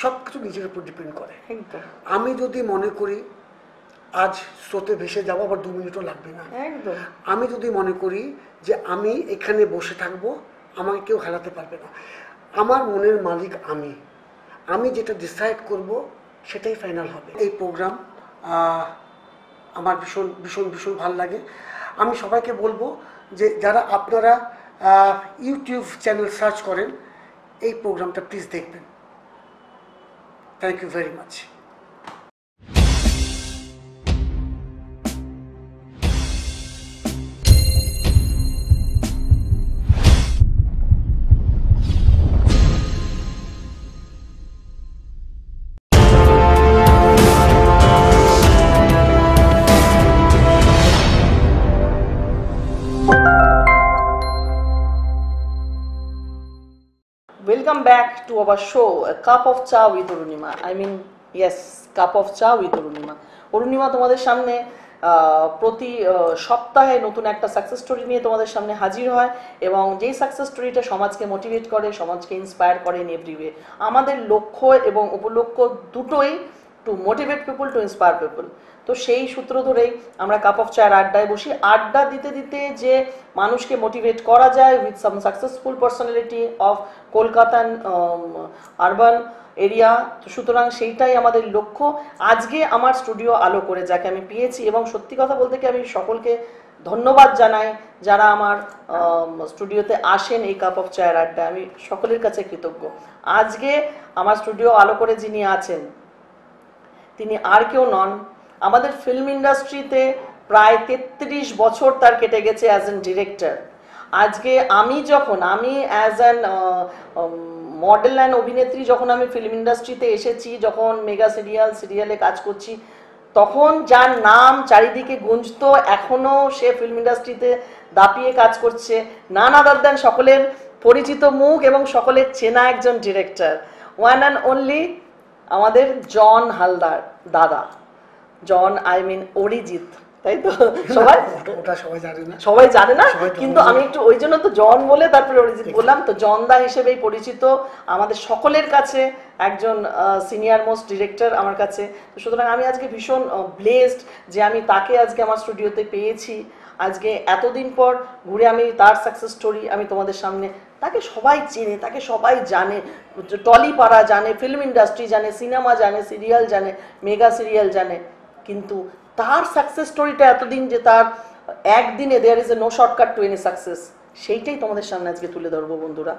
সব কিছু নিজের উপর ডিপেন্ড করে। আমি যদি মনে করি আজ স্রোতে ভেসে যাবো, আবার 2 মিনিটও লাগবে না। আমি যদি মনে করি যে আমি এখানে বসে থাকবো, আমাকে কেউ হারাতে পারবে না। আমার মনের মালিক আমি যেটা ডিসাইড করব সেটাই ফাইনাল হবে। এই প্রোগ্রাম আমার ভীষণ ভীষণ ভীষণ ভালো লাগে। আমি সবাইকে বলবো যে যারা আপনারা ইউটিউব চ্যানেল সার্চ করেন, এই প্রোগ্রামটা প্লিজ দেখবেন। Thank you very much. Welcome back to our show, A Cup of Cha with Arunima. I mean, yes, Cup of Cha with Arunima. Arunima তোমাদের সামনে প্রতি সপ্তাহে নতুন একটা সাকসেস স্টোরি নিয়ে তোমাদের সামনে হাজির হয়, এবং যেই সাকসেস স্টোরিটা সমাজকে মোটিভেট করে, সমাজকে ইন্সপায়ার করে ইন এভরি ওয়ে। আমাদের লক্ষ্য এবং উপলক্ষ্য দুটোই two motivate people, to inspire people. তো সেই সূত্র ধরেই আমরা কাপ অফ চায়ের আড্ডায় বসি। আড্ডা দিতে দিতে যে মানুষকে মোটিভেট করা যায় with some successful personality of Kolkata urban area, তো সুতরাং সেইটাই আমাদের লক্ষ্য। আজকে আমার স্টুডিও আলো করে যাকে আমি পেয়েছি, এবং সত্যি কথা বলতে কি আমি সকলকে ধন্যবাদ জানাই যারা আমার স্টুডিওতে আসেন এই কাপ অফ চায়ের আড্ডায়, আমি সকলের কাছে কৃতজ্ঞ। আজকে আমার স্টুডিও আলো করে যিনি আছেন তিনি আর কেউ নন, আমাদের ফিল্ম ইন্ডাস্ট্রিতে প্রায় 33 বছর তার কেটে গেছে অ্যাজ এন ডিরেক্টর। আজকে আমি অ্যাজ অ্যান মডেল অ্যান্ড অভিনেত্রী যখন আমি ফিল্ম ইন্ডাস্ট্রিতে এসেছি, যখন মেগা সিরিয়ালে কাজ করছি, তখন যার নাম চারিদিকে গুঞ্জতো, এখনও সে ফিল্ম ইন্ডাস্ট্রিতে দাপিয়ে কাজ করছে, নান আদার দ্যান সকলের পরিচিত মুখ এবং সকলের চেনা একজন ডিরেক্টর, ওয়ান অ্যান্ড অনলি আমাদের জন হালদার দাদা। জন অরিজিৎ, তাই তো? সবাই জানে না, কিন্তু আমি একটু ওই জন্য তো জন বলে তারপরে অরিজিৎ বললাম। তো জন দা হিসেবেই পরিচিত, আমাদের সকলের কাছে একজন সিনিয়র মোস্ট ডিরেক্টর আমার কাছে। তো সুতরাং আমি আজকে ভীষণ ব্লেসড যে আমি তাকে আজকে আমার স্টুডিওতে পেয়েছি। আজকে এতদিন পর ঘুরে আমি তার সাকসেস স্টোরি আমি তোমাদের সামনে, তাকে সবাই চেনে, তাকে সবাই জানে, টলিপাড়া জানে, ফিল্ম ইন্ডাস্ট্রি জানে, সিনেমা জানে, সিরিয়াল জানে, মেগা সিরিয়াল জানে, কিন্তু তার সাকসেস স্টোরিটা এতদিন যে তার একদিনে there is a no shortcut to any success, সেইটাই তোমাদের সামনে আজকে তুলে ধরবো বন্ধুরা।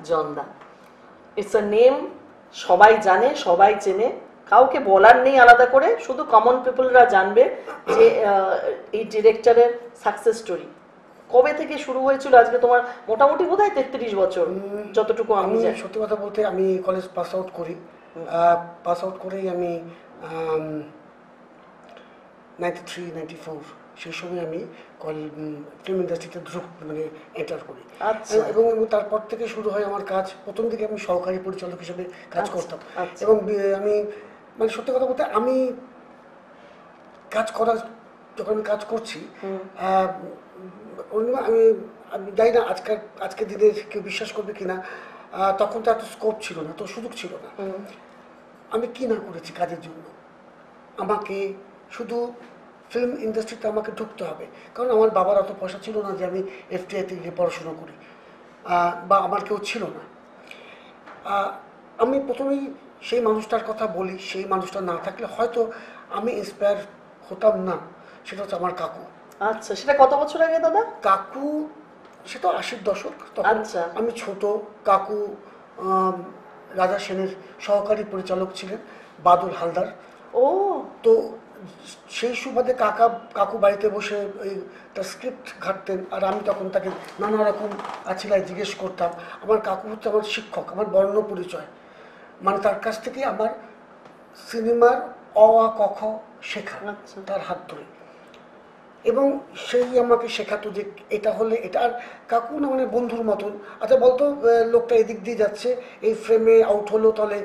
জন দা, ইটস আ নেম, সবাই জানে, সবাই চেনে, কাউকে বলার নেই আলাদা করে, শুধু কমন পিপলরা জানবে যে এই ডিরেক্টরের সাকসেস স্টোরি কবে থেকে শুরু হয়েছিল। আজকে তোমার মোটামুটি বোধহয় 33 বছর, যতটুকু আমি জানি। সত্যি কথা বলতে আমি কলেজ পাস আউট করেই আমি 93-94 সেই সময় আমি ফিল্ম ইন্ডাস্ট্রিতে এন্টার করি, এবং তারপর থেকে শুরু হয় আমার কাজ। প্রথম দিকে আমি সহকারী পরিচালক হিসেবে কাজ করতাম, এবং আমি সত্যি কথা বলতে আমি যখন আমি কাজ করছি, আমি জানি না আজকের দিনে কেউ বিশ্বাস করবে কিনা, তখন তো এত স্কোপ ছিল না, তো সুযোগ ছিল না। আমি কি না করেছি কাজের জন্য। আমাকে শুধু ফিল্ম ইন্ডাস্ট্রিতে আমাকে ঢুকতে হবে, কারণ আমার বাবার অত পয়সা ছিল না যে আমি এফটিআইতে গিয়ে পড়াশোনা করি, বা আমার কেউ ছিল না। আমি প্রথমেই সেই মানুষটার কথা বলি, সেই মানুষটা না থাকলে হয়তো আমি ইন্সপায়ার হতাম না। সেটা হচ্ছে আমার কাকু। আচ্ছা, সেটা কত বছর আগে দাদা? কাকু সেটা 80-র দশক, তখন আমি ছোট। কাকু রাজা সেনের সহকারী পরিচালক ছিলেন, বাদল হালদার। তো সেই সুবাদে কাকু বাড়িতে বসে তার স্ক্রিপ্ট ঘাটতেন, আর আমি তখন তাকে নানা রকম আছিলায় জিজ্ঞেস করতাম। আমার কাকু হচ্ছে আমার শিক্ষক, আমার বর্ণ পরিচয়, তার কাছ থেকে আমার সিনেমার অ আ ক খ শেখা, তার হাত ধরে। এবং সেই আমাকে শেখাতো যে এটা হলে এটা, আর কাকু না মানে বন্ধুর মতন, আচ্ছা বলতো লোকটা এদিক দিয়ে যাচ্ছে, এই ফ্রেমে আউট হলো, তাহলে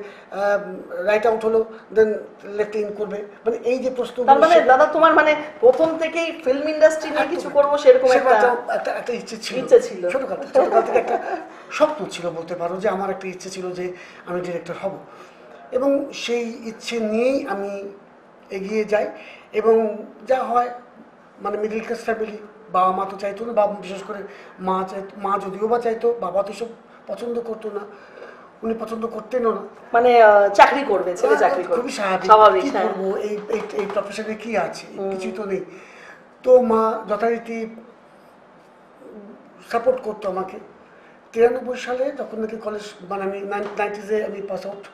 রাইট আউট হলো, দেন লেফট ইন করবে, মানে এই যে প্রশ্ন। তার মানে দাদা তোমার মানে প্রথম থেকেই ফিল্ম ইন্ডাস্ট্রি নিয়ে কিছু করবো সেরকম একটা ইচ্ছে ছিল, ছোটখাটো থেকে একটা স্বপ্ন ছিল বলতে পারো, যে আমার একটা ইচ্ছে ছিল যে আমি ডিরেক্টর হব, এবং সেই ইচ্ছে নিয়েই আমি এগিয়ে যাই। এবং যা হয় মানে মিডল ক্লাস ফ্যামিলি, বাবা মা তো চাইতো না, বাবা বিশেষ করে মা যদিও বা চাইতো, বাবা তো সব পছন্দ করতো না, উনি পছন্দ করতেনও না, মানে চাকরি করবে, ছেলে চাকরি করবে, খুবই স্বাভাবিক, কি করবো এই প্রফেশনে কি আছে, কিছুই তো নেই। তো মা যথারীতি সাপোর্ট করতো আমাকে। 93 সালে যখন নাকি কলেজ, মানে আমি 90s আমি পাস আউট,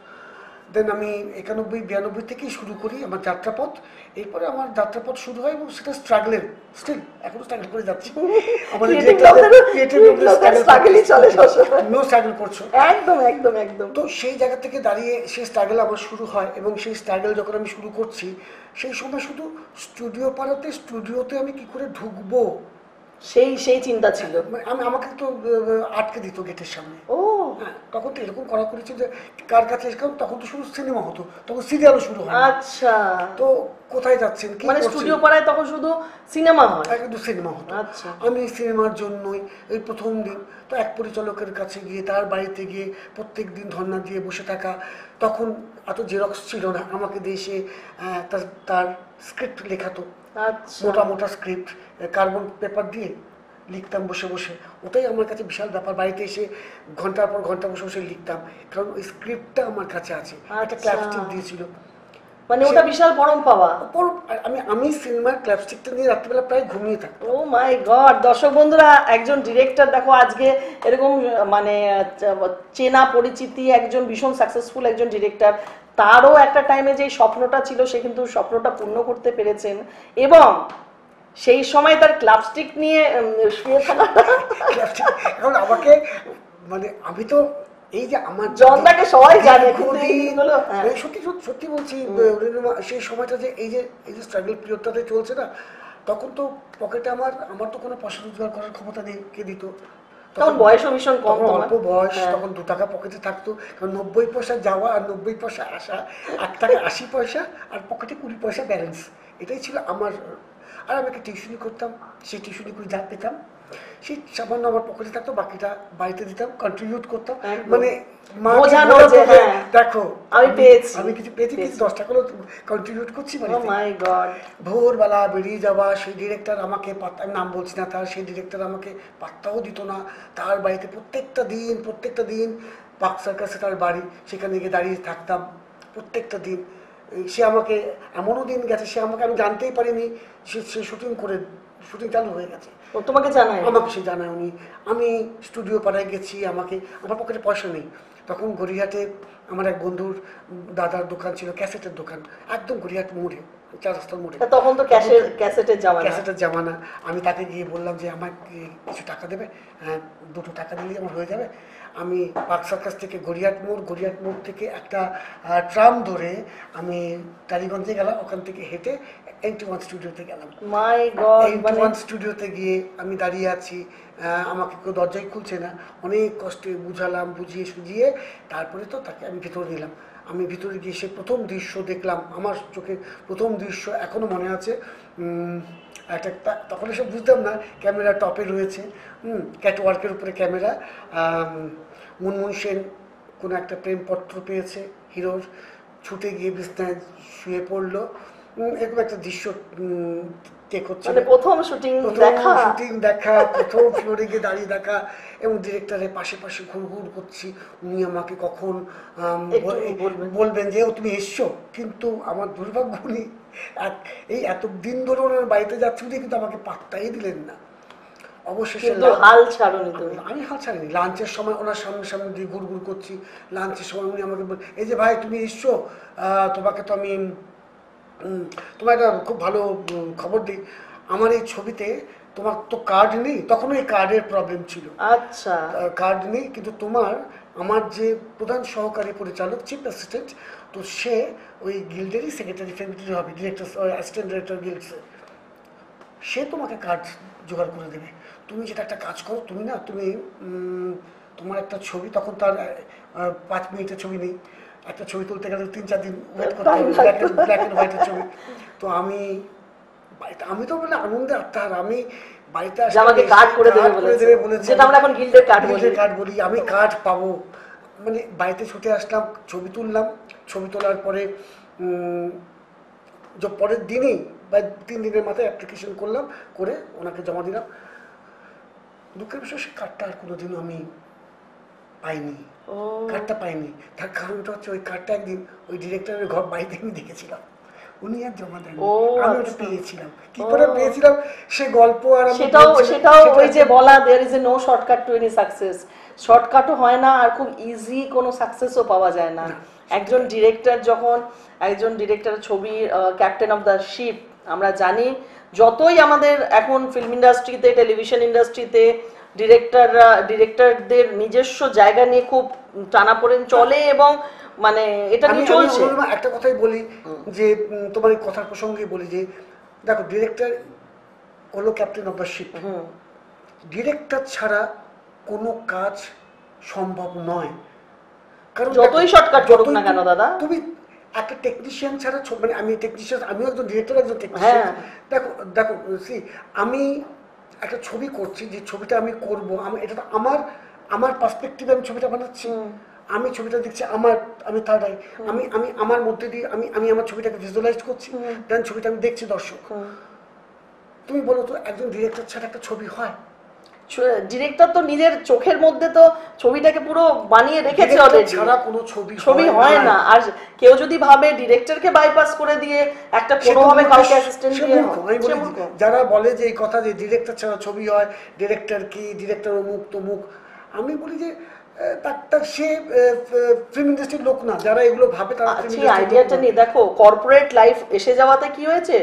দেন আমি 91-92 থেকেই শুরু করি আমার যাত্রাপথ। এরপরে আমার যাত্রাপথ শুরু হয় এবং সেটা স্ট্রাগলের, স্টিল এখনো স্ট্রাগল করে যাচ্ছি। আমাদের নো স্ট্রাগল করছো, একদম একদম একদম। তো সেই জায়গা থেকে দাঁড়িয়ে সেই স্ট্রাগল আমার শুরু হয়, এবং সেই স্ট্রাগল যখন আমি শুরু করছি, সেই সময় শুধু স্টুডিও পাড়াতে, স্টুডিওতে আমি কি করে ঢুকবো সেই চিন্তা ছিল। আমাকে তো আটকে দিত গেটের সামনে। ও হ্যাঁ, তখন তো এরকম করা করেছে যে কার কাছে, তখন তো শুধু সিনেমা হতো, তখন সিরিয়ালও শুরু হয়। আচ্ছা, তো কোথায় যাচ্ছেন, কি মানে স্টুডিও পাড়ায় তখন শুধু সিনেমা হয়, কিন্তু সিনেমা হতো। আচ্ছা, আমি সিনেমার জন্যই এই প্রথম দিন তো এক পরিচালকের কাছে গিয়ে, তার বাড়িতে গিয়ে প্রত্যেক দিন ধর্ণা দিয়ে বসে থাকা। তখন এত জেরক্স ছিল না, আমাকে দিয়ে সে তার স্ক্রিপ্ট লেখাতো, মোটা মোটা স্ক্রিপ্ট কার্বন পেপার দিয়ে লিখতাম বসে বসে। ওটাই আমার কাছে বিশাল ব্যাপার, বাড়িতে এসে ঘন্টার পর ঘন্টা বসে বসে লিখতাম, কারণ ওই স্ক্রিপ্টটা আমার কাছে আছে, একটা ক্ল্যাপস্টিক দিয়েছিল, মানে ওটা বিশাল পরম পাওয়া। আমি সিনেমার ক্ল্যাপস্টিকটা নিয়ে রাত্রিবেলা প্রায় ঘুমিয়ে থাকতাম। ও মাই গড, দর্শক বন্ধুরা, একজন ডিরেক্টর দেখো আজকে এরকম মানে চেনা পরিচিতি, একজন ভীষণ সাকসেসফুল একজন ডিরেক্টর, তারও একটা টাইমে যে স্বপ্নটা ছিল সে কিন্তু স্বপ্নটা পূর্ণ করতে পেরেছেন, এবং সেই সময় তার ক্লাবস্টিক নিয়ে শুয়ে থাকাটা, এখন আমাকে মানে আমি তো এই যে আমার জনটাকে সবাই জানে, সত্যি সত্যি বলছি, সেই সময়টা যে এই যে স্ট্রাগল পিরিয়ডটাতে চলছে না, তখন তো পকেটে আমার তো কোনো পয়সা রোজগার করার ক্ষমতা নেই, কে দিত? তখন বয়সও ভীষণ কম, অল্প বয়স, তখন 2 টাকা পকেটে থাকতো, কারণ 90 পয়সা যাওয়া আর 90 পয়সা আসা, 1 টাকা 80 পয়সা, আর পকেটে 20 পয়সা ব্যালেন্স, এটাই ছিল আমার। আর আমি একটা টিউশনি করতাম, সেই টিউশনি করে যা পেতাম সেই সামান্য আমার পকেটে থাকতো, বাকিটা বাড়িতে দিতাম, কন্ট্রিবিউট করতাম, মানে দেখো আমি কিছু পেয়েছি, কিছু 10 টাকা কন্ট্রিবিউট করছি। ভোরবেলা বেরিয়ে যাওয়া, সেই ডিরেক্টর আমাকে আমি নাম বলছি না তার, সেই ডিরেক্টর আমাকে পাত্তাও দিত না। তার বাড়িতে প্রত্যেকটা দিন পার্ক সার্কাসে তার বাড়ি, সেখানে গিয়ে দাঁড়িয়ে থাকতাম প্রত্যেকটা দিন। সে আমাকে, এমনও দিন গেছে সে আমাকে, আমি জানতেই পারিনি সে শুটিং চালু হয়ে গেছে, তোমাকে জানায়, আমাকে সে জানায় উনি। আমি স্টুডিও পাড়ায় গেছি, আমার পকেটে পয়সা নেই, তখন গড়িয়াহাটে আমার এক বন্ধুর দাদার দোকান ছিল, ক্যাসেটের দোকান, একদম গড়িয়াহাট মোড়ে, 4 রাস্তার মোড়ে, তখন তো ক্যাসেটের জামানা। আমি তাকে গিয়ে বললাম যে আমাকে কিছু টাকা দেবে, হ্যাঁ 2 টাকা দিলেই আমার হয়ে যাবে। আমি পার্ক সার্কাস থেকে গড়িয়াহাট মোড় থেকে একটা ট্রাম ধরে আমি টালিগঞ্জে গেলাম, ওখান থেকে হেঁটে 81 স্টুডিওতে গেলাম। 81 স্টুডিওতে গিয়ে আমি দাঁড়িয়ে আছি, আমাকে কেউ দরজাই খুলছে না, অনেক কষ্টে বুঝালাম, বুঝিয়ে সুঝিয়ে তারপরে তো তাকে আমি ভিতরে নিলাম। আমি ভিতরে গিয়ে সে প্রথম দৃশ্য দেখলাম, আমার চোখে প্রথম দৃশ্য এখনও মনে আছে। একটা তখন এসব বুঝতাম না, ক্যামেরা টপে রয়েছে, ক্যাটওয়ার্কের উপরে ক্যামেরা, মুনমুন সেন কোনো একটা প্রেমপত্র পেয়েছে হিরোর, ছুটে গিয়ে বিছনায় শুয়ে পড়লো, এরকম একটা দৃশ্য টেক হচ্ছে, প্রথম শুটিং দেখা, প্রথম ফ্লোরে গিয়ে দাঁড়িয়ে দেখা, এবং ডিরেক্টরের পাশে ঘুর করছি, উনি আমাকে কখন বলবেন যে ও তুমি এসছো। কিন্তু আমার দুর্ভাগ্য, উনি এই এতদিন ধরে ওনার বাড়িতে যাচ্ছি, উনি কিন্তু আমাকে পাত্তাই দিলেন না। অবশেষে আমি হাল ছাড়িনি, লাঞ্চের সময় ওনার সামনে দিয়ে ঘুর করছি, লাঞ্চের সময় উনি আমাকে বলেন, এই যে ভাই তুমি এসছো, তোমাকে তো আমি তোমার একটা খুব ভালো খবর দিই, আমার এই ছবিতে তোমার তো কার্ড নেই, তখন এই কার্ডের প্রবলেম ছিল, আচ্ছা কার্ড নেই, কিন্তু আমার যে প্রধান সহকারী পরিচালক, চিফ অ্যাসিস্ট্যান্ট, তো সে ওই গিল্ডেরই সেক্রেটারি হবে, ডিরেক্টর অ্যাসিস্ট্যান্ট ডিরেক্টর গিল্ডসে, সে তোমাকে কাজ জোগাড় করে দেবে। তুমি যেটা একটা কাজ করো, তুমি তোমার একটা ছবি, তখন তার 5 মিনিটের ছবি নেই, একটা ছবি তুলতে গেলে 3-4 দিন ওয়েট করতে হবে, ব্ল্যাক অ্যান্ড হোয়াইটের ছবি। তো আমি তো বলে আনন্দে আত্মার, আমি বাড়িতে আমাকে কার্ড করে দেবে বলেছে, যেটা আমরা এখন গিল্ডের কার্ড বলি। আমি কার্ড পাবো, মানে বাড়িতে ছুটে আসলাম, ছবি তুললাম, ছবি তোলার পরে পরের দিনই বা 3 দিনের মাথায় অ্যাপ্লিকেশন করলাম, করে ওনাকে জমা দিলাম। দুঃখের বিষয়, সে কার্ডটা আর কোনোদিনও আমি পাইনি, কার্ডটা পাইনি। তার কারণটা হচ্ছে ওই কার্ডটা একদিন ওই ডিরেক্টরের ঘর বাড়িতে আমি দেখেছিলাম, উনি আর জমা দেন, আমি ওটা পেয়েছিলাম। কি করে পেয়েছিলাম সে গল্প, আর সেটাও ওই যে বলা, there is a no shortcut to any success. শর্টকাটও হয় না, আর খুব ইজি কোনো সাকসেসও পাওয়া যায় না। একজন ডিরেক্টর ছবির ক্যাপ্টেন অফ দ্য শিপ, আমরা জানি যতই আমাদের এখন ফিল্ম ইন্ডাস্ট্রিতে, টেলিভিশন ইন্ডাস্ট্রিতে ডিরেক্টরদের নিজস্ব জায়গা নিয়ে খুব টানাপোড়েন চলে, এবং মানে এটা নিয়ে চলছে। একটা কথাই বলি, যে তোমার এই কথার প্রসঙ্গে বলি, যে দেখো, ডিরেক্টর হলো captain of the ship. Director ছাড়া কোনো কাজ সম্ভব নয়, কারণ যতই শর্টকাট করুক না কেন দাদা, তুমি একটা টেকনিশিয়ান ছাড়া, মানে আমি টেকনিশিয়ান, আমিও একজন ডিরেক্টর, একজন টেকনিশিয়ান। দেখো আমি একটা ছবি করছি, যে ছবিটা আমি করব, এটা তো আমার পার্সপেক্টিভে আমি ছবিটা বানাচ্ছি, আমি ছবিটা দেখছি, আমি তার আমি আমার মধ্যে দিয়ে আমি আমার ছবিটাকে ভিজুয়ালাইজ করছি, দেন ছবিটা আমি দেখছি দর্শক। তুমি বলো তো, একজন ডিরেক্টর ছাড়া একটা ছবি হয়? ডিরেক্টর তো নিজের চোখের মধ্যে তো ছবিটাকে পুরো বানিয়ে রেখেছে অলরেডি, ছাড়া কোনো ছবি হয় না। আর কেউ যদি ভাবে ডিরেক্টরকে বাইপাস করে দিয়ে একটা কোনোভাবে কাউকে অ্যাসিস্ট্যান্ট দিয়ে, যারা বলে যে এই কথা, যে ডিরেক্টর ছাড়া ছবি হয়, ডিরেক্টর কি, ডিরেক্টর অমুক তমুক, আমি বলি যে সে ফিল্ম ইন্ডাস্ট্রির লোক না। যারা এগুলো ভাবে তারা আইডিয়াটা নিয়ে দেখো, কর্পোরেট লাইফ এসে যাওয়াতে কি হয়েছে,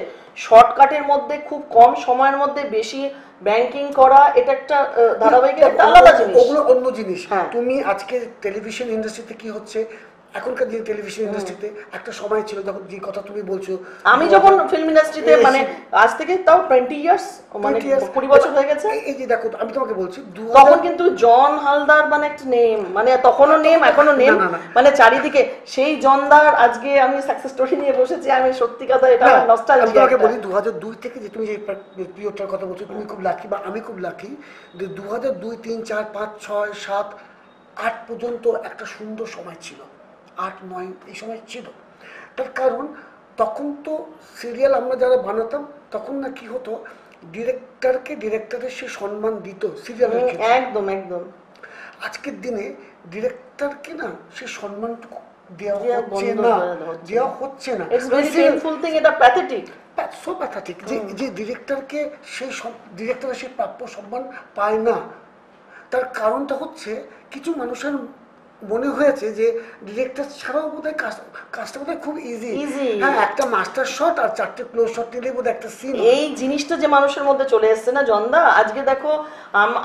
শর্টকাটের মধ্যে খুব কম সময়ের মধ্যে বেশি ব্যাংকিং করা, এটা একটা ধারাবাহিক, একটা আলাদা জিনিস, ওগুলো অন্য জিনিস। তুমি আজকে টেলিভিশন ইন্ডাস্ট্রিতে কি হচ্ছে, এখনকার যে টেলিভিশন ইন্ডাস্ট্রিতে একটা সময় ছিল, যখন যে কথা তুমি বলছো, আমি যখন ফিল্ম ইন্ডাস্ট্রিতে, মানে আজ থেকে তাও 20 ইয়ার্স, মানে 20 বছর হয়ে গেছে। এই যে দেখো, আমি তোমাকে বলছি, তখন কিন্তু জন হালদার মানে একটা নেম, মানে তখনও নেম, এখনো নেম, মানে চারিদিকে সেই জনদার। আজকে আমি সাকসেস স্টোরি নিয়ে বসেছি, আমি সত্যি কথা, এটা আমার নস্টালজিয়া। আমি তোমাকে বলি, 2002 থেকে যে তুমি যে পিরিয়ডটার কথা বলছো, তুমি খুব লাকি, বা আমি খুব লাকি, যে 2002, 3, 4, 5, 6, 7, 8 পর্যন্ত একটা সুন্দর সময় ছিল, 8, 9 এই সময় ছিল। তার কারণ তখন তো সিরিয়াল আমরা যারা বানাতাম, তখন না কি হতো, ডিরেক্টরের সে সম্মান দিত সিরিয়ালের ক্ষেত্রে, একদম একদম। আজকের দিনে ডিরেক্টরকে না সে সম্মানটুকু দেওয়া হচ্ছে না। ইটস ভেরি পেইনফুল থিং, এটা প্যাথেটিক, সো প্যাথেটিক, যে ডিরেক্টরকে ডিরেক্টরের সেই প্রাপ্য সম্মান পায় না। তার কারণটা হচ্ছে, কিছু মানুষের মনে হয়েছে যে ডিরেক্টর ছাড়াও বোধহয় কাজটা বোধহয় খুব ইজি। হ্যাঁ, একটা মাস্টার শট আর 4টে ক্লোজ শট নিলে বোধহয় একটা সিন। এই জিনিসটা যে মানুষের মধ্যে চলে এসছে না জনদা, আজকে দেখো,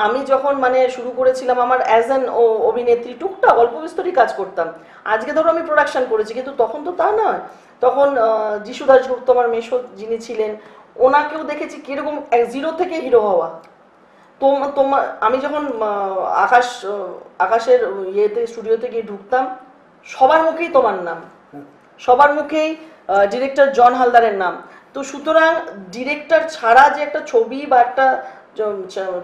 আমি যখন মানে শুরু করেছিলাম আমার অ্যাজ অ্যান অভিনেত্রী, টুকটাক অল্প বিস্তরই কাজ করতাম। আজকে ধরো আমি প্রোডাকশন করেছি, কিন্তু তখন তো তা নয়। তখন যিশু দাশগুপ্ত আমার মেশো যিনি ছিলেন, ওনাকেও দেখেছি কিরকম জিরো থেকে হিরো হওয়া। তোমার আমি যখন আকাশের ইয়েতে স্টুডিওতে গিয়ে ঢুকতাম, সবার মুখেই তোমার নাম, সবার মুখেই ডিরেক্টর জন হালদারের নাম। তো সুতরাং ডিরেক্টর ছাড়া যে একটা ছবি বা একটা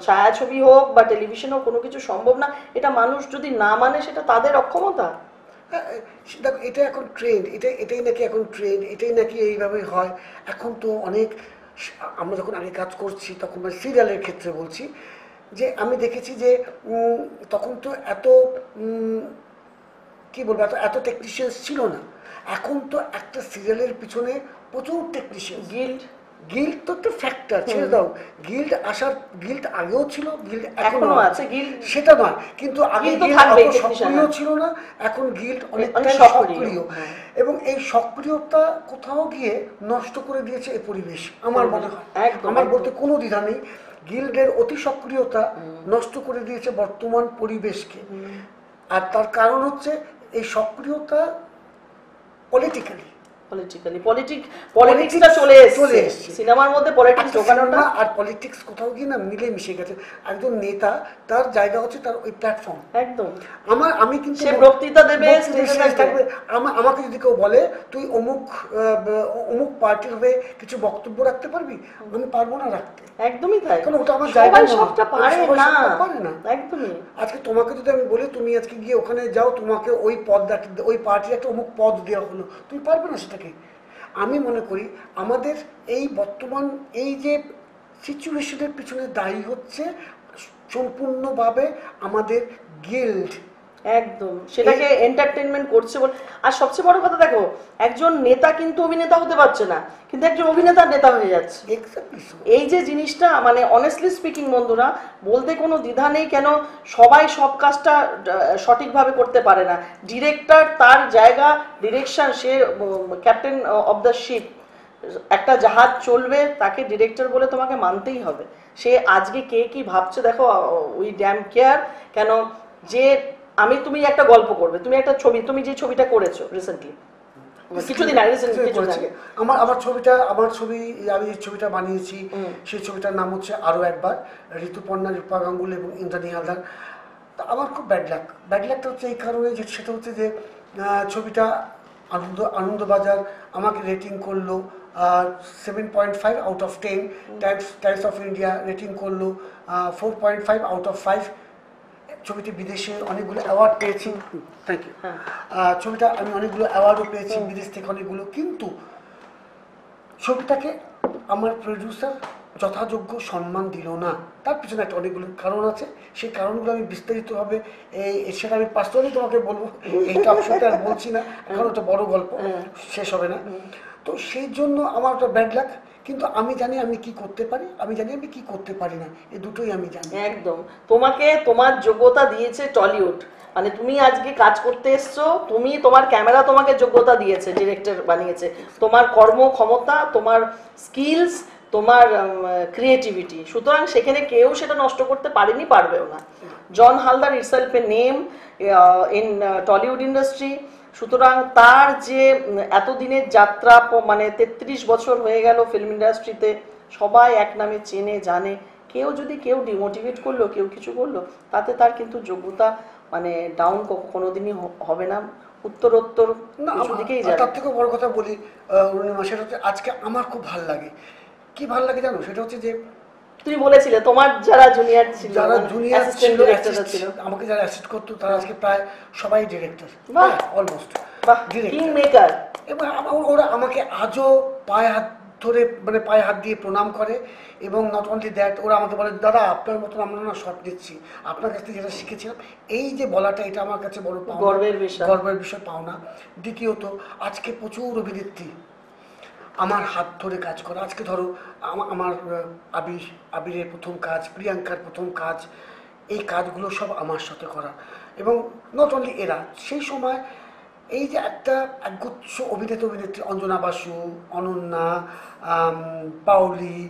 ছায়াছবি হোক বা টেলিভিশন হোক, কোনো কিছু সম্ভব না, এটা মানুষ যদি না মানে, সেটা তাদের অক্ষমতা। দেখো, এটা এখন ট্রেন্ড, এটাই নাকি এখন ট্রেন্ড, এটাই নাকি এইভাবে হয়। এখন তো অনেক, আমরা যখন আগে কাজ করছি, তখন সিরিয়ালের ক্ষেত্রে বলছি, যে আমি দেখেছি যে তখন তো এত কি বলবো, এত টেকনিশিয়ানস ছিল না। এখন তো একটা সিরিয়ালের পিছনে প্রচুর টেকনিশিয়ান। গিল্ড তো একটা ফ্যাক্টর, ছেড়ে দাও, গিল্ড আগেও ছিল, গিল্ড এখনো আছে, সেটা নয়, কিন্তু আগে গিল্ড অত সক্রিয় ছিল না, এখন গিল্ড অনেকটাই সক্রিয়। এবং এই সক্রিয়তা কোথাও গিয়ে নষ্ট করে দিয়েছে এই পরিবেশ, আমার মনে হয়। আমার বলতে কোনো দ্বিধা নেই, গিল্ডের অতি সক্রিয়তা নষ্ট করে দিয়েছে বর্তমান পরিবেশকে। আর তার কারণ হচ্ছে এই সক্রিয়তা পলিটিক্যালি, পলিটিক্সটা চলে এসেছে সিনেমার মধ্যে, পলিটিক্স ঢোকানোটা। আর পলিটিক্স কোথাও গিয়ে না মিলে মিশে গেছে। একজন নেতা তার জায়গা হচ্ছে তার ওই প্ল্যাটফর্ম। একদম। আমি কিন্তু সে বক্তৃতা দেবে, থাকবে। আমাকে যদি কেউ বলে তুই অমুক পার্টির হয়ে কিছু বক্তব্য রাখতে পারবি, আমি পারবো না রাখতে। একদমই তাই, কারণ ওটা আমার জায়গা না, সবটা পারে না। একদমই। আজকে তোমাকে যদি আমি বলি তুমি আজকে গিয়ে ওখানে যাও, তোমাকে ওই ওই পার্টির একটা অমুক পদ দেওয়া হলো, তুমি পারবে না সেটাকে। আমি মনে করি আমাদের এই বর্তমান এই যে সিচুয়েশনের পিছনে দায়ী হচ্ছে সম্পূর্ণভাবে আমাদের গিল্ড। একদম, সেটাকে এন্টারটেনমেন্ট করছে বলে। আর সবচেয়ে বড় কথা দেখো, একজন নেতা কিন্তু অভিনেতা হতে পারছে না, কিন্তু একজন অভিনেতা নেতা হয়ে যাচ্ছে। এই যে জিনিসটা, মানে অনেস্টলি স্পিকিং বন্ধুরা, বলতে কোনো দ্বিধা নেই। কেন সবাই সব কাজটা সঠিকভাবে করতে পারে না। ডিরেক্টর তার জায়গা, direction, say captain of the ship. একটা জাহাজ চলবে, তাকে ডিরেক্টর বলে তোমাকে মানতেই হবে। সে আজকে কে কি ভাবছে দেখো, উই ড্যাম কেয়ার। কেন যে তুমি একটা গল্প করবে, তুমি একটা ছবি, তুমি যে ছবিটা করেছো রিসেন্টলি, কিছুদিন আগে, আমার ছবি আমি যে ছবিটা বানিয়েছি, সেই ছবিটার নাম হচ্ছে আরো একবার, ঋতুপর্ণা, রূপা গাঙ্গুলি এবং ইন্দ্রাণী হালদার। আমার খুব ব্যাড লাকটা হচ্ছে এই কারণে যে সেটা হচ্ছে যে ছবিটা আনন্দবাজার আমাকে রেটিং করলো 7.5 out of 10, Times of India rating করলো 4.5 আউট অফ 5। ছবিটি বিদেশে অনেকগুলো অ্যাওয়ার্ড পেয়েছি, থ্যাংক ইউ। ছবিটা আমি অনেকগুলো অ্যাওয়ার্ডও পেয়েছি বিদেশ থেকে অনেকগুলো, কিন্তু ছবিটাকে আমার প্রডিউসার যথাযোগ্য সম্মান দিল না। তার পিছনে একটা অনেকগুলো কারণ আছে, সেই কারণগুলো আমি বিস্তারিতভাবে সেটা আমি পার্সোনালি তোমাকে বলবো, এইটা আপনাকে আর বলছি না, এখন ওটা বড় গল্প, শেষ হবে না। তো সেই জন্য আমার ওটা ব্যাড লাক। কিন্তু আমি জানি আমি কি করতে পারি, আমি জানি আমি কি করতে পারি না, এই দুটোই আমি জানি। একদম, তোমাকে তোমার যোগ্যতা দিয়েছে টলিউড। মানে তুমি আজকে কাজ করতে এসছো, তোমার ক্যামেরা তোমাকে যোগ্যতা দিয়েছে, ডিরেক্টর বানিয়েছে। তোমার কর্মক্ষমতা, তোমার স্কিলস, তোমার ক্রিয়েটিভিটি, সুতরাং সেখানে কেউ সেটা নষ্ট করতে পারেনি, পারবেও না। John Haldar itself a name in Tollywood industry. সুতরাং তার যে এতদিনের যাত্রা, মানে 33 বছর হয়ে গেল ফিল্ম ইন্ডাস্ট্রিতে, সবাই এক নামে চেনে জানে। কেউ ডিমোটিভেট করলো, কেউ কিছু করলো, তাতে তার কিন্তু যোগ্যতা মানে ডাউন কোনোদিনই হবে না, উত্তরোত্তর দিকেই যাবে। তার থেকেও বড় কথা বলি অরুণিমা, সেটা হচ্ছে আজকে আমার খুব ভালো লাগে। কি ভালো লাগে জানো? সেটা হচ্ছে যে তুমি বলেছিলে তোমার যারা জুনিয়র ছিল, আমাকে যারা অ্যাসিস্ট করতো, তারা আজকে প্রায় সবাই ডিরেক্টর, অলমোস্ট কিং মেকার। এবং ওরা আমাকে আজও পায়ে হাত দিয়ে প্রণাম করে। এবং নট অনলি দ্যাট, ওরা আমাকে বলে দাদা আপনার মতন আমরা না শট দিচ্ছি, আপনার কাছ থেকে যেটা শিখেছিলাম। এই যে বলাটা, এটা আমার কাছে বড় গর্বের বিষয়, পাওনা। দ্বিতীয়ত, আজকে প্রচুর অভিনেত্রী আমার হাত ধরে কাজ করে। আজকে ধরো আমার আবিরের প্রথম কাজ, প্রিয়াঙ্কার প্রথম কাজ, এই কাজগুলো সব আমার সাথে করা। এবং নট অনলি এরা, সেই সময় এই যে একগুচ্ছ অভিনেত্রী, অঞ্জনা বাসু, অনন্যা, পাওলি,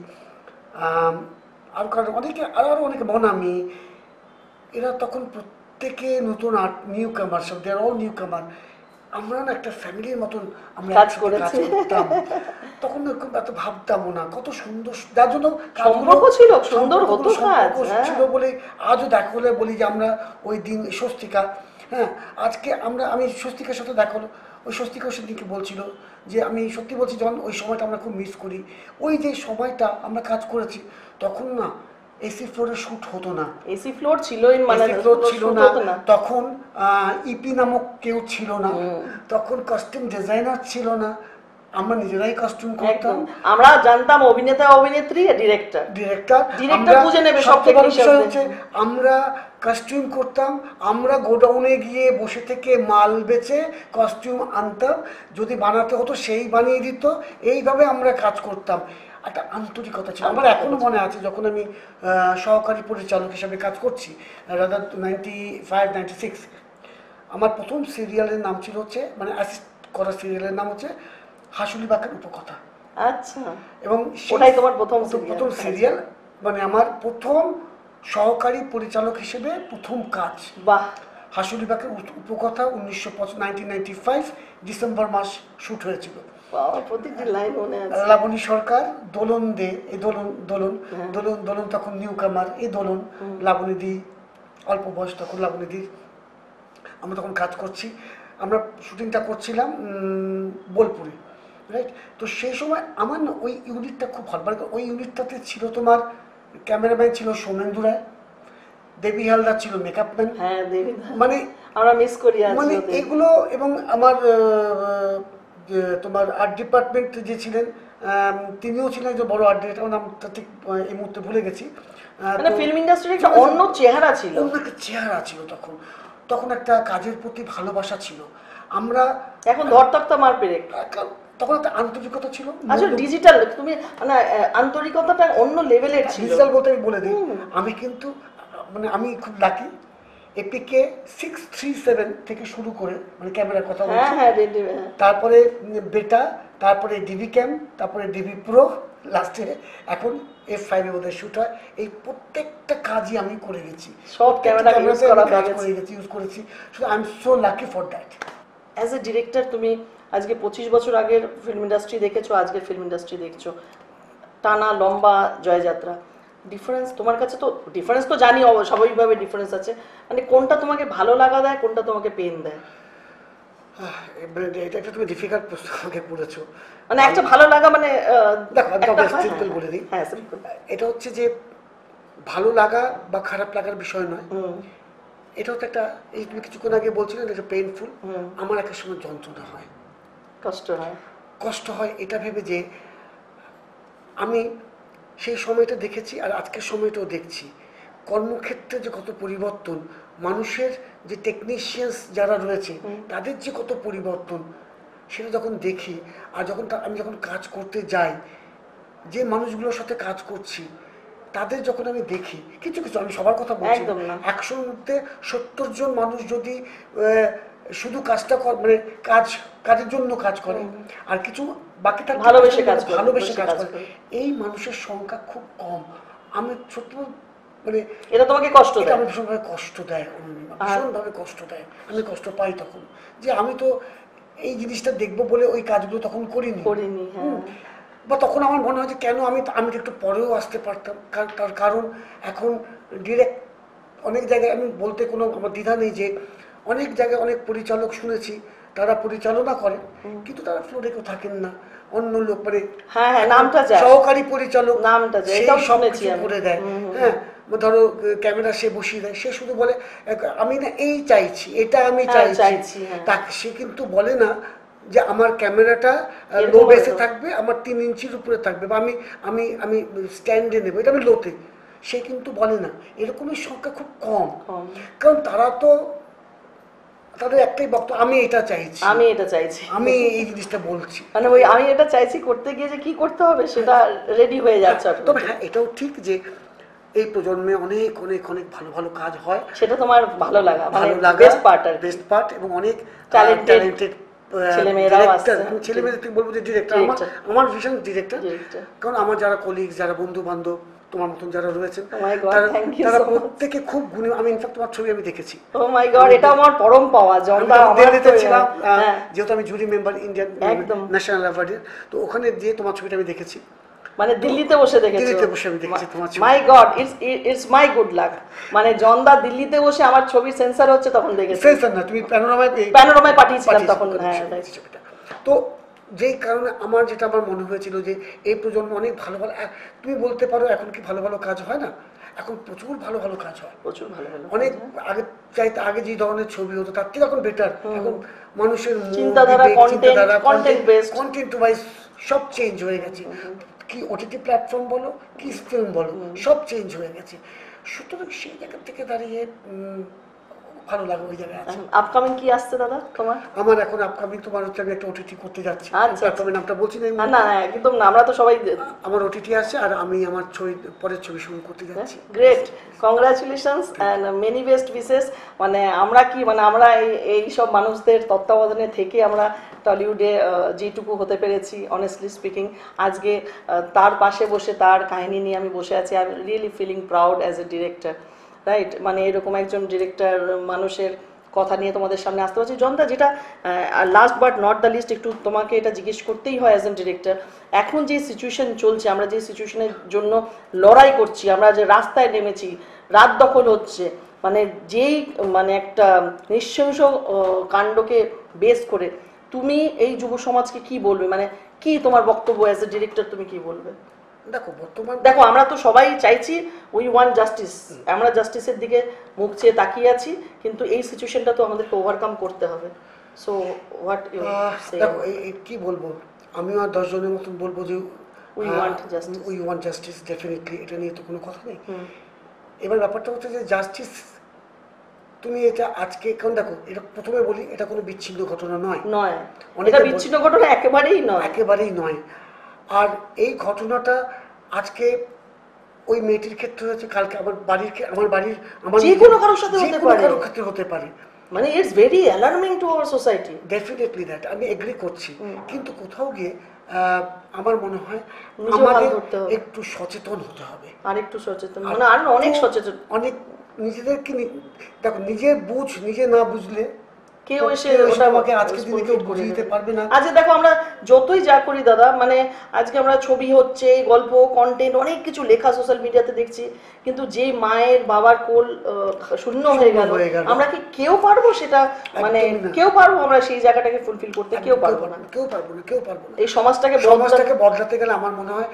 আরও অনেকে, বনামি, এরা তখন প্রত্যেকে নতুন নিউ কামার, সব দে আর অল নিউ কামার। আমরা না একটা ফ্যামিলির মতন আমরা কাজ করতাম। তখন এত ভাবতামও না, কত সুন্দর, যার জন্য সম্পর্ক ছিল, সুন্দর হতো ছিল বলে আজও দেখা হলে বলি যে আমরা ওই দিন স্বস্তিকা, হ্যাঁ, আজকে আমি স্বস্তিকার সাথে দেখা হলো, ওই স্বস্তিকা সেদিনকে বলছিল যে আমি সত্যি বলছি যখন ওই সময়টা আমরা খুব মিস করি। ওই যে সময়টা আমরা কাজ করেছি, তখন না এসি ফ্লোরে শুট হতো না, এসি ফ্লোর ছিল না তখন, ইপি নামক কেউ ছিল না তখন, কস্টিউম ডিজাইনার ছিল না, আমরা নিজেরাই কস্টিউম করতাম। আমরা জানতাম অভিনেতা, অভিনেত্রী, ডিরেক্টর বুঝে নেবে সব থেকে। আমরা কস্টিউম করতাম, আমরা গোডাউনে গিয়ে বসে থেকে মাল বেচে কস্টিউম আনতাম, যদি বানাতে হতো সেই বানিয়ে দিত। এইভাবে আমরা কাজ করতাম, একটা আন্তরিকতা ছিল। আমার এখনো মনে আছে যখন আমি সহকারী পরিচালক হিসাবে কাজ করছি, রাদার 95-96, আমার প্রথম সিরিয়ালের নাম ছিল হচ্ছে, মানে অ্যাসিস্ট করা সিরিয়ালের নাম হচ্ছে হাসুলি বাঁকের উপকথা। আচ্ছা, এবং ওটাই তোমার প্রথম সিরিয়াল, মানে আমার প্রথম সহকারী পরিচালক হিসেবে প্রথম কাজ। বাহ, হাসুলিবাগের উপকথা 1995 ডিসেম্বর মাস শ্যুট হয়েছিল। প্রতিটি লাইন মনে আছে। লাবণী সরকার, দোলন দে, এই দোলন দোলন দোলন দোলন তখন নিউ কামার, এই দোলন লাবণী দি অল্প বয়স তখন লাবণী দি, আমরা তখন কাজ করছি, আমরা শুটিংটা করছিলাম বোলপুরে, রাইট। তো সেই সময় আমার না ওই ইউনিটটা খুব ভালো, মানে ওই ইউনিটটাতে ছিল তোমার ক্যামেরাম্যান ছিল সৌমেন্দু রায়, দেবী হালদার ছিল মেকআপ ম্যান, হ্যাঁ দেবী, মানে আমরা মিস করি মানে এগুলো, এবং আমার তোমার আর্ট ডিপার্টমেন্ট যে ছিলেন তিনিও ছিলেন যে বড় আর্ট ডিরেক্টর, নামটা ঠিক এই মুহূর্তে ভুলে গেছি। মানে ফিল্ম ইন্ডাস্ট্রির একটা অন্য চেহারা ছিল, অন্য একটা চেহারা ছিল তখন, তখন একটা কাজের প্রতি ভালোবাসা ছিল। আমরা এখন ধরতক্তা মার পেরে, তখন একটা আন্তরিকতা ছিল। আচ্ছা ডিজিটাল তুমি মানে আন্তরিকতাটা অন্য লেভেলের ছিল। ডিজিটাল বলতে আমি বলে দিই, আমি কিন্তু মানে আমি খুব লাকি, এপিকে 637 থেকে শুরু করে, মানে ক্যামেরার কথা বলছি, তারপরে বেটা, তারপরে ডিভি ক্যাম, তারপরে ডিভি প্রো, লাস্টে এখন F5 এ ওদের শুট হয়। এই প্রত্যেকটা কাজই আমি করে গেছি, সব ক্যামেরা ইউজ করা ইউজ করেছি, শুধু I am so lucky for that. As a director তুমি আজকে 25 বছর আগের ফিল্ম ইন্ডাস্ট্রি দেখেছো, আজকের ফিল্ম ইন্ডাস্ট্রি দেখছো, টানা লম্বা জয়যাত্রা, ডিফারেন্স তোমার কাছে তো, ডিফারেন্স তো জানি স্বাভাবিকভাবে ডিফারেন্স আছে, মানে কোনটা তোমাকে ভালো লাগা দেয়, কোনটা তোমাকে পেন দেয়? এটা একটা তুমি ডিফিকাল্ট প্রশ্ন আমাকে করেছো। মানে একটা ভালো লাগা মানে দেখো সিম্পল বলে দিই, এটা হচ্ছে যে ভালো লাগা বা খারাপ লাগার বিষয় নয়, এটা হচ্ছে একটা, এই তুমি কিছুক্ষণ আগে বলছিলে এটা পেইনফুল, আমার একটা সময় যন্ত্রণা হয়, কষ্ট হয় এটা ভেবে যে আমি সেই সময়টা দেখেছি আর আজকের সময়টাও দেখছি, কর্মক্ষেত্রে যে কত পরিবর্তন, মানুষের যে টেকনিশিয়ানস যারা রয়েছে তাদের যে কত পরিবর্তন, সেটা যখন দেখি আর যখন আমি যখন কাজ করতে যাই, যে মানুষগুলোর সাথে কাজ করছি তাদের যখন আমি দেখি, কিছু কিছু, আমি সবার কথা বলছি, 100-র মধ্যে 70 জন মানুষ যদি শুধু কাজটা মানে কাজের জন্য কাজ করে, আর কিছু বাকিটা ভালোবেসে কাজ করে, এই মানুষের সংখ্যা খুব কম। আমি সত্যি মানে এটা তোমাকে কষ্ট দেয়, আমার ভীষণভাবে কষ্ট দেয়, ভীষণভাবে কষ্ট দেয়, আমি কষ্ট পাই তখন, যে আমি তো এই জিনিসটা দেখবো বলে ওই কাজগুলো তখন করিনি, বা তখন আমার মনে হয় যে কেন আমি একটু পরেও আসতে পারতাম, তার কারণ এখন ডিরেক্ট অনেক জায়গায়, আমি বলতে কোনো আমার দ্বিধা নেই যে অনেক জায়গায় অনেক পরিচালক শুনেছি তারা পরিচালনা করে কিন্তু তারা ফ্লোরে কেউ থাকেন না, অন্য লোক মানে সহকারী পরিচালক সব কিছু করে দেয়, হ্যাঁ ধরো ক্যামেরা সে বসিয়ে দেয়, সে শুধু বলে আমি না এই চাইছি, এটা আমি চাইছি, তাকে সে কিন্তু বলে না যে আমার ক্যামেরাটা লো বেসে থাকবে, আমার 3 ইঞ্চির উপরে থাকবে, বা আমি আমি স্ট্যান্ডে নেবো, এটা আমি লোতে, সে কিন্তু বলে না। এরকমের সংখ্যা খুব কম, কারণ তারা তো তাদের একটাই বক্তব্য, আমি এটা চাইছি, আমি এই জিনিসটা বলছি, মানে ওই আমি এটা চাইছি করতে গিয়ে যে কি করতে হবে সেটা রেডি হয়ে যাচ্ছে। তবে হ্যাঁ এটাও ঠিক যে এই প্রজন্মে অনেক অনেক অনেক ভালো ভালো কাজ হয়, সেটা তোমার ভালো লাগা, বেস্ট পার্ট, এবং অনেক ট্যালেন্টেড ছেলেমেয়েদের বলবো যে ডিরেক্টর, আমার ভীষণ ডিরেক্টর, কারণ আমার যারা কলিগস, যারা বন্ধু বান্ধব তোমার মতন যারা রয়েছেন, তারা প্রত্যেকে খুব গুণী। আমি ইনফ্যাক্ট তোমার ছবি আমি দেখেছি, ও মাই গড, এটা আমার পরম পাওয়া। দিল্লিতে ছিলাম, যেহেতু আমি জুরি মেম্বার ইন্ডিয়ান ন্যাশনাল অ্যাওয়ার্ডের, তো ওখানে গিয়ে তোমার ছবিটা আমি দেখেছি, মানে দিল্লিতে বসে দেখেছি, দিল্লিতে বসে আমি দেখেছি তোমার ছবি। My god, it's my good luck, মানে জনদা দিল্লিতে বসে আমার ছবি সেন্সর হচ্ছে তখন দেখেছি। সেন্সর না, তুমি প্যানোরামায় পাঠিয়েছিলাম তখন, হ্যাঁ ছবিটা। তো যেই কারণে আমার যেটা আমার মনে হয়েছিল যে এই প্রজন্ম অনেক ভালো ভালো, তুমি বলতে পারো এখন কি ভালো ভালো কাজ হয় না, এখন প্রচুর ভালো ভালো কাজ হয়, প্রচুর ভালো ভালো, অনেক আগে চাইতে আগে যে ধরনের ছবি হতো তার থেকে এখন বেটার, এখন মানুষের চিন্তাধারা, কন্টেন্ট ওয়াইজ সব চেঞ্জ হয়ে গেছে, কি ওটিটি প্ল্যাটফর্ম বলো কি ফিল্ম বলো সব চেঞ্জ হয়ে গেছে, সুতরাং সেই জায়গা থেকে দাঁড়িয়ে ভালো লাগে ওই জায়গায় আছে। আপকামিং কি আসছে দাদা তোমার? আমার এখন আপকামিং তোমার হচ্ছে আমি একটা ওটিটি করতে যাচ্ছি, প্ল্যাটফর্মের নামটা বলছি না, না একদম না, আমরা তো সবাই, আমার ওটিটি আছে আর আমি আমার পরের ছবি শুরু করতে যাচ্ছি। Great, congratulations and many best wishes. মানে আমরা কি, মানে আমরা এই সব মানুষদের তত্ত্বাবধানে থেকে আমরা টলিউডে যেটুকু হতে পেরেছি, অনেস্টলি স্পিকিং, আজকে তার পাশে বসে তার কাহিনী নিয়ে আমি বসে আছি, I am really feeling proud as a director, right? মানে এরকম একজন ডিরেক্টর মানুষের কথা নিয়ে তোমাদের সামনে আসতে পারছি। জনতা, যেটা last but not the least, একটু তোমাকে এটা জিজ্ঞেস করতেই হয় অ্যাজ এন ডিরেক্টর, এখন যে সিচুয়েশন চলছে, আমরা যে সিচুয়েশনের জন্য লড়াই করছি, আমরা যে রাস্তায় নেমেছি, রাত দখল হচ্ছে, মানে যেই মানে একটা নৃশংস কাণ্ডকে বেস করে তুমি এই যুব সমাজকে কি বলবে, মানে কি তোমার বক্তব্য অ্যাজ এ ডিরেক্টর, তুমি কি বলবে? দেখো আমরা তো সবাই চাইছি উই ওয়ান্ট জাস্টিস, আমরা জাস্টিসের দিকে মুখ চেয়ে তাকিয়ে আছি, কিন্তু এই সিচুয়েশনটা তো আমাদেরকে ওভারকাম করতে হবে। সো হোয়াট ইউ সে? দেখো কি বলবো, আমিও আর 10 জনের মতন বলবো যে উই ওয়ান্ট জাস্টিস ডেফিনেটলি, এটা নিয়ে তো কোনো কথা নেই। এবার ব্যাপারটা হচ্ছে যে জাস্টিস, তুমি এটা আজকে, কারণ দেখো এটা প্রথমে বলি, এটা কোনো বিচ্ছিন্ন ঘটনা নয়, এটা বিচ্ছিন্ন ঘটনা একেবারেই নয়। আর এই ঘটনাটা আজকে ওই মেয়েটির ক্ষেত্রে হচ্ছে, কালকে আমার বাড়ির যে কোনো কারোর সাথে ক্ষেত্রে হতে পারে। মানে it's very alarming to our society. Definitely that আমি এগ্রি করছি, কিন্তু কোথাও গিয়ে আমার মনে হয় আমাদের একটু সচেতন হতে হবে, আরেকটু সচেতন, মানে আর অনেক সচেতন, অনেক নিজেদেরকে। দেখো নিজের বুঝ, নিজে না বুঝলে কেউ এসে ওটা আমাকে আজকে দিনে কেউ বুঝিয়ে দিতে পারবে না। আচ্ছা দেখো, আমরা যতই যা করি দাদা, মানে আজকে আমরা ছবি হচ্ছে, গল্প, কন্টেন্ট, অনেক কিছু লেখা সোশ্যাল মিডিয়াতে দেখছি, কিন্তু যে মায়ের বাবার কোল শূন্য হয়ে গেল, আমরা কি কেউ পারবো সেটা, মানে কেউ পারবো আমরা সেই জায়গাটাকে ফুলফিল করতে? কেউ পারবো না। এই সমাজটাকে বদলাতে গেলে আমার মনে হয়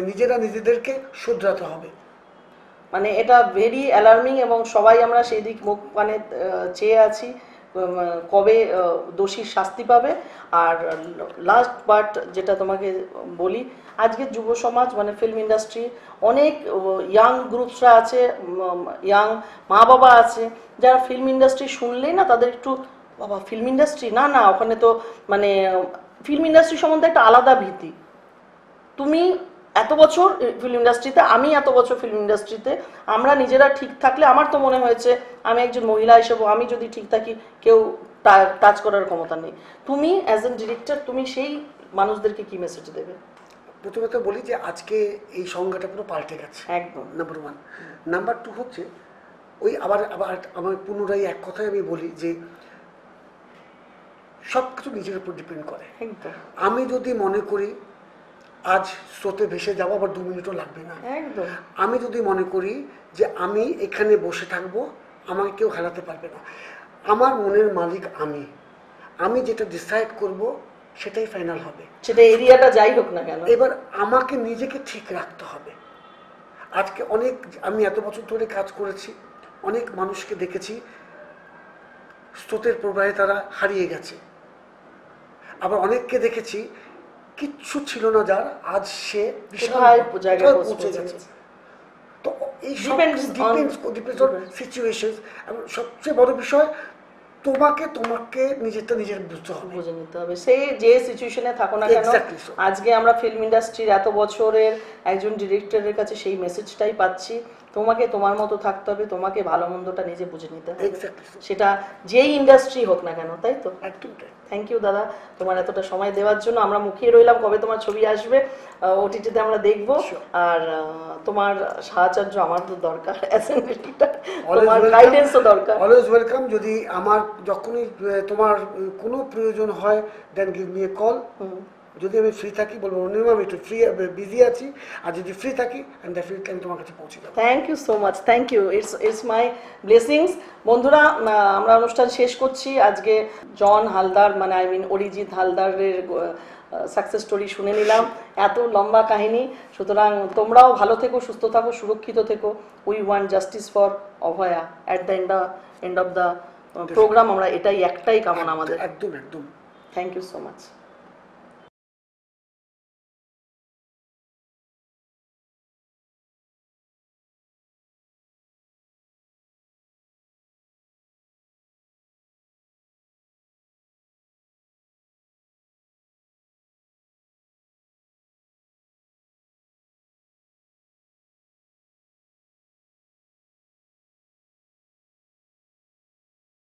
নিজেরা নিজেদেরকে শুধরাতে হবে। মানে এটা ভেরি অ্যালার্মিং, এবং সবাই আমরা সেই দিক মুখ মানে চেয়ে আছি কবে দোষীর শাস্তি পাবে। আর লাস্ট বাট যেটা তোমাকে বলি, আজকের যুব সমাজ মানে ফিল্ম ইন্ডাস্ট্রি, অনেক ইয়াং গ্রুপসরা আছে, ইয়াং মা বাবা আছে, যারা ফিল্ম ইন্ডাস্ট্রি শুনলেই না তাদের একটু, বাবা ফিল্ম ইন্ডাস্ট্রি, না ওখানে তো মানে ফিল্ম ইন্ডাস্ট্রি সম্বন্ধে একটা আলাদা ভীতি। তুমি এত বছর ফিল্ম ইন্ডাস্ট্রিতে, আমি এত বছর ফিল্ম ইন্ডাস্ট্রিতে, আমরা নিজেরা ঠিক থাকলে, আমার তো মনে হয়েছে আমি একজন মহিলা হিসেবে আমি যদি ঠিক থাকি কেউ টাচ করার ক্ষমতা নেই। তুমি অ্যাজ এন ডিরেক্টর, তুমি সেই মানুষদেরকে কি মেসেজ দেবে? প্রথমত বলি যে আজকে এই সংজ্ঞাটা পুরো পাল্টে গেছে, একদম, নাম্বার 1। নাম্বার 2 হচ্ছে ওই আবার আমার পুনরায় এক কথাই আমি বলি যে সব কিছু নিজের উপর ডিপেন্ড করে। আমি যদি মনে করি আজ স্রোতে ভেসে যাবো, আবার 2 মিনিটও লাগবে না। একদম। আমি যদি মনে করি যে আমি এখানে বসে থাকবো, আমাকে কেউ হারাতে পারবে না। আমার মনের মালিক আমি যেটা ডিসাইড করব সেটাই ফাইনাল হবে, সেটা এরিয়াটা যাই হোক না কেন। এবার আমাকে নিজেকে ঠিক রাখতে হবে। আজকে আমি এত বছর ধরে কাজ করেছি, অনেক মানুষকে দেখেছি স্রোতের প্রবাহে তারা হারিয়ে গেছে, আবার অনেককে দেখেছি কিচ্ছু ছিল না যার, আজ সে বিশাল জায়গায় পৌঁছে গেছে। তো এই ডিপেন্ডস অন সিচুয়েশনস। সবচেয়ে বড় বিষয় তোমাকে নিজের বুঝে নিতে হবে, সে যে সিচুয়েশনে থাকো না কেন। আজকে আমরা ফিল্ম ইন্ডাস্ট্রির এত বছরের একজন ডিরেক্টরের কাছে সেই মেসেজটাই পাচ্ছি, তোমাকে তোমার মতো থাকতে হবে, তোমাকে ভালো মন্দটা নিজে বুঝে নিতে হবে, সেটা যেই ইন্ডাস্ট্রি হোক না কেন, তাই তো? থ্যাংক ইউ দাদা তোমার এতটা সময় দেওয়ার জন্য। আমরা মুখিয়ে রইলাম কবে তোমার ছবি আসবে, ওটিটিতে আমরা দেখব। আর তোমার সাহায্য আমার তো দরকার, তোমার গাইডেন্সও দরকার। Always welcome. যদি আমার যখনই তোমার কোনো প্রয়োজন হয়, then give me a call. যদি আমি ফ্রি থাকি বলবো অনিমা আমি একটু বিজি আছি, আর যদি ফ্রি থাকি ডেফিনেটলি আমি তোমার কাছে পৌঁছে যাবো। Thank you so much, thank you, it's my blessings. বন্ধুরা, আমরা অনুষ্ঠান শেষ করছি। আজকে জন হালদার মানে অরিজিৎ হালদারের সাকসেস স্টোরি শুনে নিলাম, এত লম্বা কাহিনী। সুতরাং তোমরাও ভালো থেকো, সুস্থ থাকো, সুরক্ষিত থেকো। We want justice for Abhaya. At the end of the program আমরা একটাই কামনা আমাদের। একদম। Thank you so much.